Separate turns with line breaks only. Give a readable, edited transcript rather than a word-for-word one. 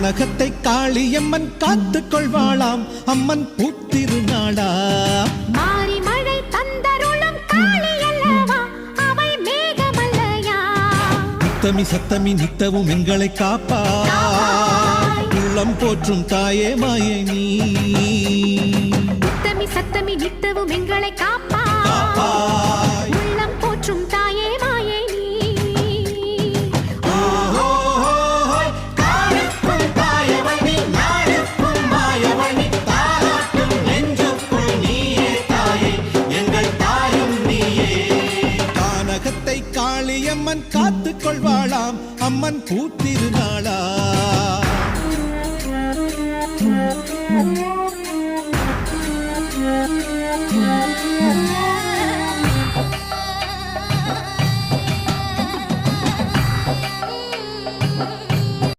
கானகத்தை காளியம்மன் காத்துக் கொள்வாளாம் அம்மன் பூத்திருநாளா
மாறி மழை தந்தருளும் காளி அல்லவா அவள் மேகமல்லையா
நித்தமி சத்தமி நித்தவும் எங்களை காப்பா உள்ளம் போற்றும் தாயே மாயே நீ
நித்தமி சத்தமி நித்தவும் எங்களை காப்பா உள்ளம் போற்றும் தாயே மாயே நீ
காளியம்மன் காத்துக் கொள்வாளாம் அம்மன் பூத்திருநாளா